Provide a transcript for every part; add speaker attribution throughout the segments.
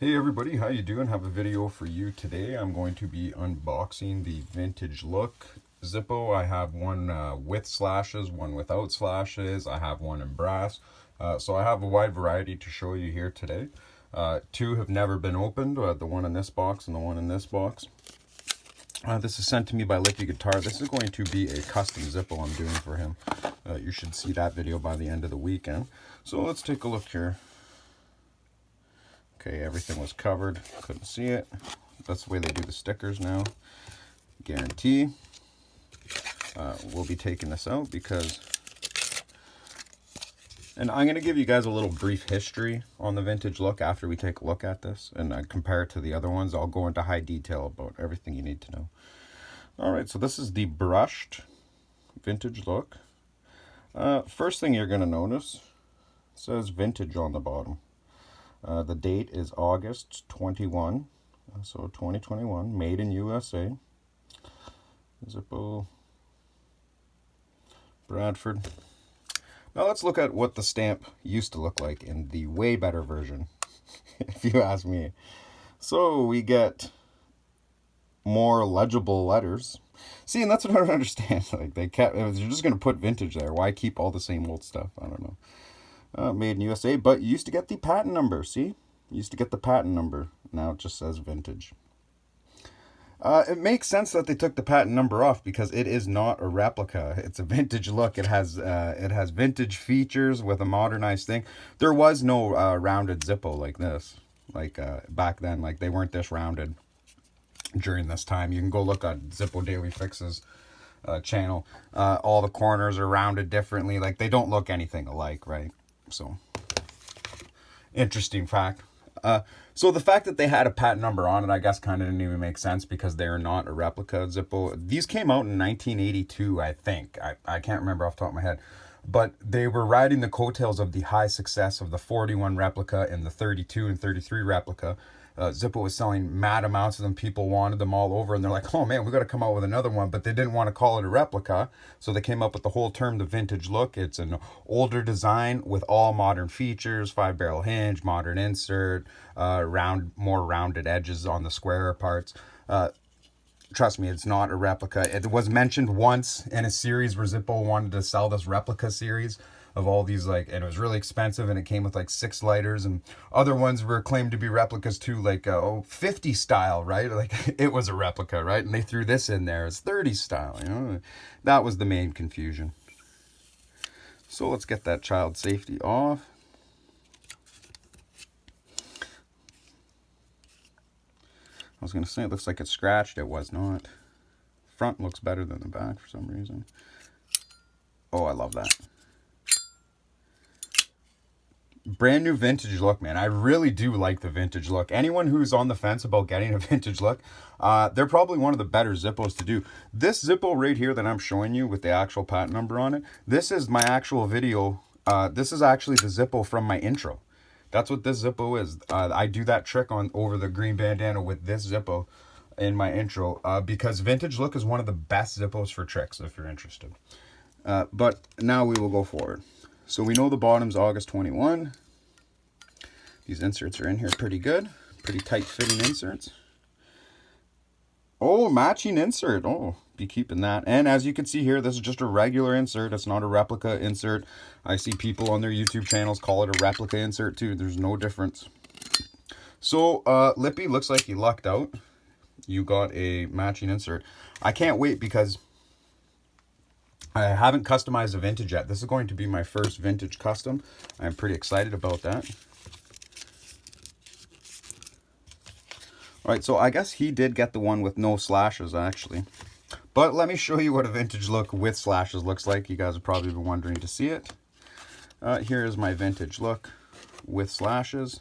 Speaker 1: Hey everybody, how you doing? Have a video for you today. I'm going to be unboxing the Vintage Look Zippo. I have one with slashes, one without slashes. I have one in brass. So I have a wide variety to show you here today. Two have never been opened, the one in this box and the one in this box. This is sent to me by Lippy Guitar. This is going to be a custom Zippo I'm doing for him. You should see that video by the end of the weekend. So let's take a look here. Okay, everything was covered, couldn't see it. That's the way they do the stickers now. Guarantee. We'll be taking this out because, and I'm going to give you guys a little brief history on the Vintage Look after we take a look at this and compare it to the other ones. I'll go into high detail about everything you need to know. All right, so this is the brushed Vintage Look. First thing you're going to notice, it says Vintage on the bottom. The date is August 21, so 2021, made in USA. Zippo, Bradford. Now let's look at what the stamp used to look like in the way better version, if you ask me. So we get more legible letters. See, and that's what I don't understand. Like they're just going to put vintage there. Why keep all the same old stuff? I don't know. Made in USA, but you used to get the patent number. See, you used to get the patent number. Now it just says vintage. It makes sense that they took the patent number off because it is not a replica. It's a vintage look. It has vintage features with a modernized thing. There was no rounded Zippo like this, like back then. Like they weren't this rounded during this time. You can go look at Zippo Daily Fixes channel. All the corners are rounded differently. Like they don't look anything alike, right? So, interesting fact. So the fact that they had a patent number on it, I guess, kind of didn't even make sense because they are not a replica Zippo. These came out in 1982, I think. I can't remember off the top of my head. But they were riding the coattails of the high success of the 41 replica and the 32 and 33 replica. Zippo was selling mad amounts of them. People wanted them all over, and they're like, oh man, we got to come out with another one. But they didn't want to call it a replica, so they came up with the whole term, the Vintage Look. It's an older design with all modern features, 5-barrel hinge, modern insert, more rounded edges on the square parts. Trust me, it's not a replica. It was mentioned once in a series where Zippo wanted to sell this replica series of all these, like, and it was really expensive, and it came with like 6 lighters, and other ones were claimed to be replicas too, like 50 style, right? Like it was a replica, right? And they threw this in there as 30 style, you know? That was the main confusion. So let's get that child safety off. I was going to say it looks like it's scratched. It was not. Front looks better than the back for some reason. Oh, I love that. Brand new vintage look, man. I really do like the vintage look. Anyone who's on the fence about getting a vintage look, they're probably one of the better Zippos to do. This Zippo right here that I'm showing you with the actual patent number on it, this is my actual video. This is actually the Zippo from my intro. That's what this Zippo is. I do that trick on over the green bandana with this Zippo in my intro because vintage look is one of the best Zippos for tricks if you're interested. But now we will go forward. So we know the bottom's August 21. These inserts are in here pretty good. Pretty tight fitting inserts. Oh, matching insert. Oh, be keeping that. And as you can see here, this is just a regular insert. It's not a replica insert. I see people on their YouTube channels call it a replica insert too. There's no difference. So Lippy looks like he lucked out. You got a matching insert. I can't wait because I haven't customized a vintage yet. This is going to be my first vintage custom. I'm pretty excited about that. All right, so I guess he did get the one with no slashes, actually. But let me show you what a vintage look with slashes looks like. You guys have probably been wondering to see it. Here is my vintage look with slashes.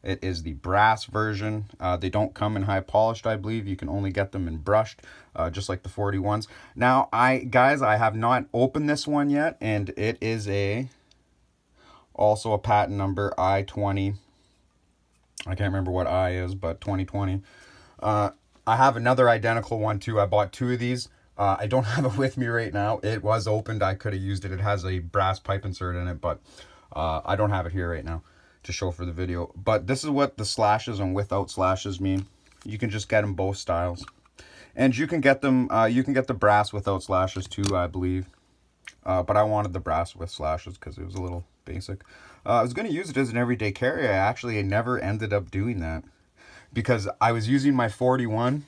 Speaker 1: It is the brass version. They don't come in high polished, I believe. You can only get them in brushed, just like the 41s. Now, guys, I have not opened this one yet, and it is also a patent number, I-20. I can't remember what I is, but 2020. I have another identical one, too. I bought 2 of these. I don't have it with me right now. It was opened. I could have used it. It has a brass pipe insert in it, but I don't have it here right now. to show for the video. But this is what the slashes and without slashes mean. You can just get them both styles. And you can get them, you can get the brass without slashes too, I believe. But I wanted the brass with slashes because it was a little basic. I was going to use it as an everyday carry. I actually never ended up doing that because I was using my 41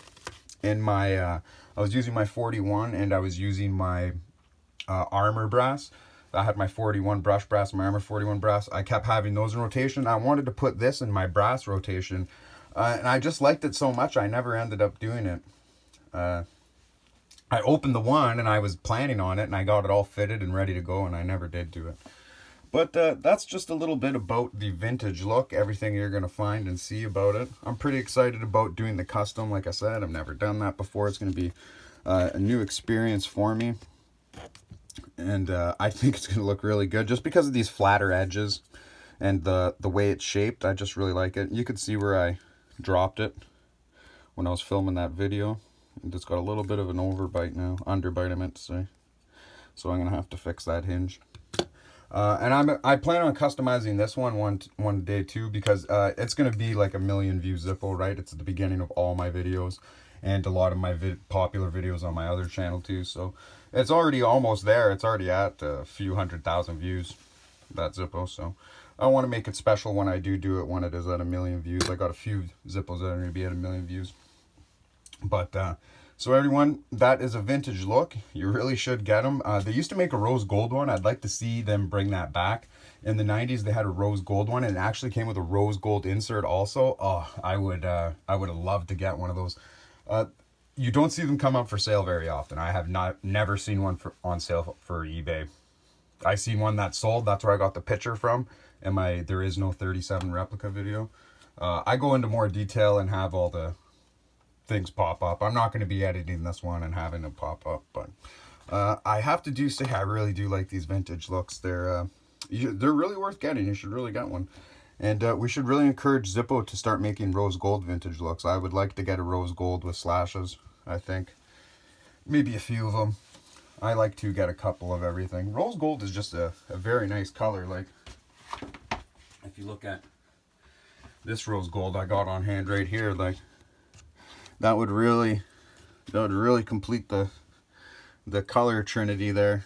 Speaker 1: in my, I was using my 41 and I was using my armor brass. I had my 41 brush brass, my armor 41 brass. I kept having those in rotation. I wanted to put this in my brass rotation. And I just liked it so much, I never ended up doing it. I opened the one and I was planning on it and I got it all fitted and ready to go and I never did do it. But that's just a little bit about the vintage look, everything you're going to find and see about it. I'm pretty excited about doing the custom. Like I said, I've never done that before. It's going to be a new experience for me. And I think it's going to look really good just because of these flatter edges and the way it's shaped. I just really like it. You could see where I dropped it when I was filming that video. It's got a little bit of an overbite now, underbite I meant to say. So I'm going to have to fix that hinge. And I plan on customizing this one day too because it's going to be like a 1 million view Zippo, right? It's at the beginning of all my videos and a lot of my popular videos on my other channel too. So it's already almost there. It's already at a few 100,000 views, that Zippo. So I want to make it special when I do it when it is at 1 million views. I got a few Zippos that are going to be at 1 million views. But so everyone, that is a vintage look. You really should get them. They used to make a rose gold one. I'd like to see them bring that back. In the 90s, they had a rose gold one, and it actually came with a rose gold insert also. Oh, I would have loved to get one of those. You don't see them come up for sale very often. I have never seen one on sale for eBay. I seen one that sold. That's where I got the picture from in my There Is No 37 replica video. I go into more detail and have all the things pop up. I'm not going to be editing this one and having it pop up, but I have to say I really do like these vintage looks. They're really worth getting. You should really get one. And we should really encourage Zippo to start making rose gold vintage looks. I would like to get a rose gold with slashes, I think. Maybe a few of them. I like to get a couple of everything. Rose gold is just a very nice color. Like, if you look at this rose gold I got on hand right here, like, that would really complete the color trinity there.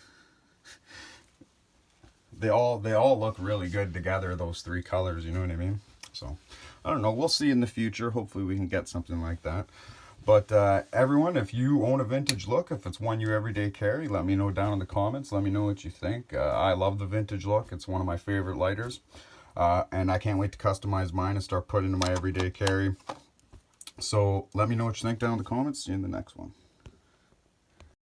Speaker 1: They all look really good together, those three colors, you know what I mean? So I don't know, we'll see in the future. Hopefully we can get something like that. But everyone, if you own a vintage look, if it's one you everyday carry, let me know down in the comments. Let me know what you think. I love the vintage look. It's one of my favorite lighters. And I can't wait to customize mine and start putting into my everyday carry. So let me know what you think down in the comments. See you in the next one.